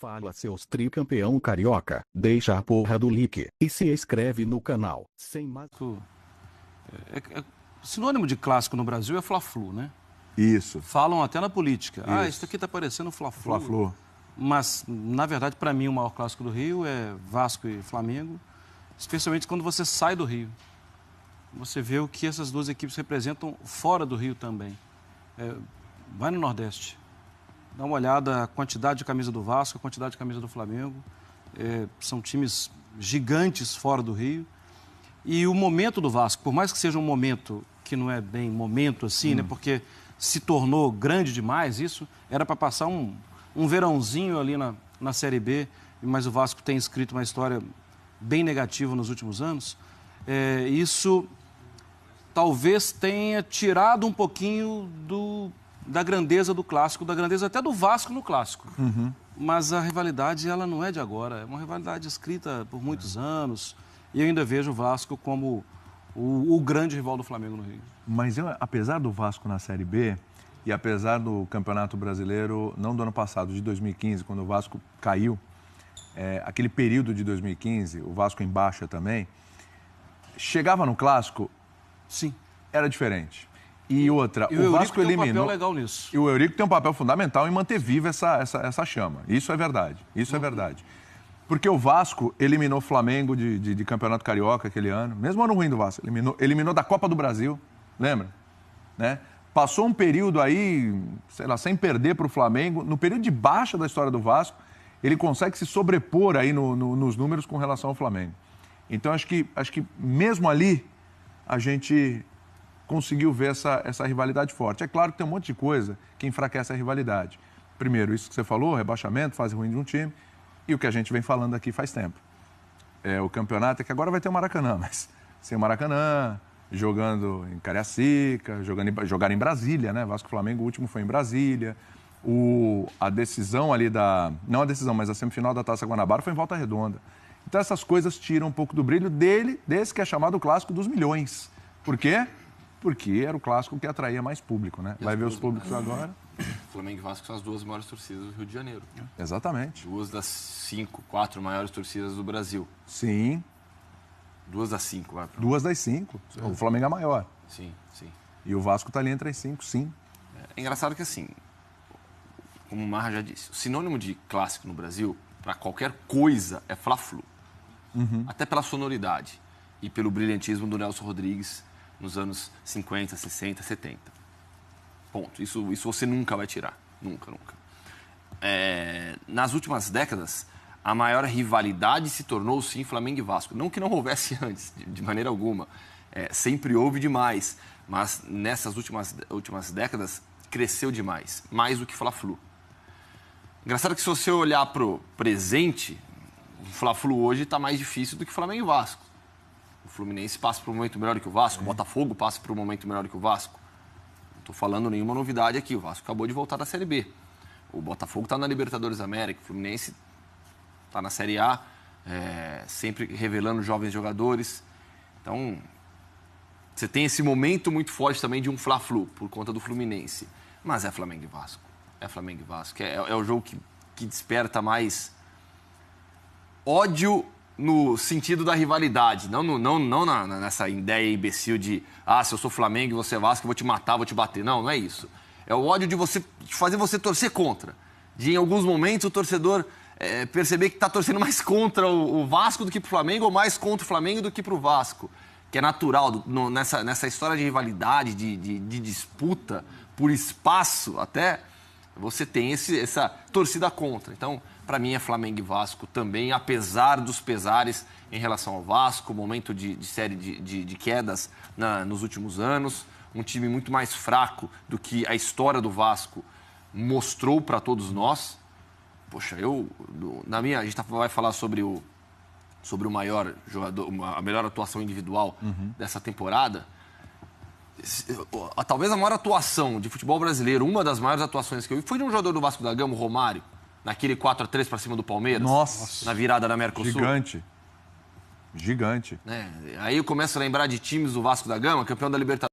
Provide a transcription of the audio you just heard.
Fala seus tricampeão carioca, deixa a porra do like e se inscreve no canal. Sem mais... Sinônimo de clássico no Brasil é Fla-Flu, né? Isso. Falam até na política. Ah, isso aqui tá parecendo Fla-Flu. Fla-Flu. Mas, na verdade, para mim, o maior clássico do Rio é Vasco e Flamengo, especialmente quando você sai do Rio. Você vê o que essas duas equipes representam fora do Rio também. Vai no Nordeste. Dá uma olhada a quantidade de camisa do Vasco, a quantidade de camisa do Flamengo. São times gigantes fora do Rio. E o momento do Vasco, por mais que seja um momento que não é bem momento assim, né? Porque se tornou grande demais isso, era para passar um verãozinho ali na Série B, mas o Vasco tem escrito uma história bem negativa nos últimos anos. Isso talvez tenha tirado um pouquinho da grandeza do clássico, da grandeza até do Vasco no clássico. Mas a rivalidade, ela não é de agora, é uma rivalidade escrita por muitos anos. E eu ainda vejo o Vasco como o grande rival do Flamengo no Rio. Mas apesar do Vasco na Série B e apesar do Campeonato Brasileiro, não do ano passado, de 2015, quando o Vasco caiu, aquele período de 2015, o Vasco em baixa também, chegava no clássico, sim, era diferente. E outra, e o Vasco eliminou... tem um papel legal nisso. E o Eurico tem um papel fundamental em manter viva essa chama. Isso é verdade, isso é verdade. Porque o Vasco eliminou o Flamengo de Campeonato Carioca aquele ano, mesmo ano ruim do Vasco, eliminou da Copa do Brasil, lembra? Né? Passou um período aí, sei lá, sem perder para o Flamengo. No período de baixa da história do Vasco, ele consegue se sobrepor aí nos números com relação ao Flamengo. Então, acho que mesmo ali, a gente conseguiu ver essa rivalidade forte. É claro que tem um monte de coisa que enfraquece a rivalidade. Primeiro, isso que você falou, rebaixamento, fase ruim de um time, e o que a gente vem falando aqui faz tempo. O campeonato é que agora vai ter o Maracanã, mas sem o Maracanã, jogando em Cariacica, jogar em Brasília, né? Vasco e Flamengo, o último foi em Brasília. A decisão ali não a decisão, mas a semifinal da Taça Guanabara foi em Volta Redonda. Então essas coisas tiram um pouco do brilho desse que é chamado o clássico dos milhões. Por quê? Porque era o clássico que atraía mais público, né? Vai ver os públicos agora. Flamengo e Vasco são as duas maiores torcidas do Rio de Janeiro. Exatamente. 2 das 5, 4 maiores torcidas do Brasil. Sim. 2 das 5. 2 das 5. O Flamengo é maior. Sim, sim. E o Vasco está ali entre as 5, sim. É engraçado que, assim, como o Marra já disse, o sinônimo de clássico no Brasil, para qualquer coisa, é Fla-Flu. Até pela sonoridade e pelo brilhantismo do Nelson Rodrigues nos anos 50, 60, 70. Ponto. Isso você nunca vai tirar. Nunca, nunca. Nas últimas décadas, a maior rivalidade se tornou, sim, Flamengo e Vasco. Não que não houvesse antes, de maneira alguma. Sempre houve demais. Mas nessas últimas décadas, cresceu demais. Mais do que Fla-Flu. Engraçado que se você olhar para o presente, o Fla-Flu hoje está mais difícil do que Flamengo e Vasco. O Fluminense passa por um momento melhor que o Vasco, o Botafogo passa por um momento melhor que o Vasco. Não estou falando nenhuma novidade aqui, o Vasco acabou de voltar da Série B. O Botafogo está na Libertadores da América, o Fluminense está na Série A, sempre revelando jovens jogadores. Então, você tem esse momento muito forte também de um Fla-Flu, por conta do Fluminense. Mas é Flamengo e Vasco. É Flamengo e Vasco. É o jogo que desperta mais ódio no sentido da rivalidade, não nessa ideia imbecil de se eu sou Flamengo e você é Vasco, eu vou te matar, vou te bater. Não é isso. É o ódio de fazer você torcer contra. De, em alguns momentos, o torcedor perceber que está torcendo mais contra o Vasco do que para o Flamengo, ou mais contra o Flamengo do que para o Vasco. Que é natural, nessa história de rivalidade, de disputa por espaço até, você tem essa torcida contra. Então, para mim, é Flamengo e Vasco também, apesar dos pesares em relação ao Vasco, momento de série de quedas nos últimos anos, um time muito mais fraco do que a história do Vasco mostrou para todos nós. Poxa, a gente vai falar sobre o maior jogador, a melhor atuação individual dessa temporada. Talvez a maior atuação de futebol brasileiro, uma das maiores atuações que eu vi, foi de um jogador do Vasco da Gama, o Romário, naquele 4-3 para cima do Palmeiras. Nossa! Na virada da Mercosul. Gigante. Aí eu começo a lembrar de times do Vasco da Gama, campeão da Libertadores.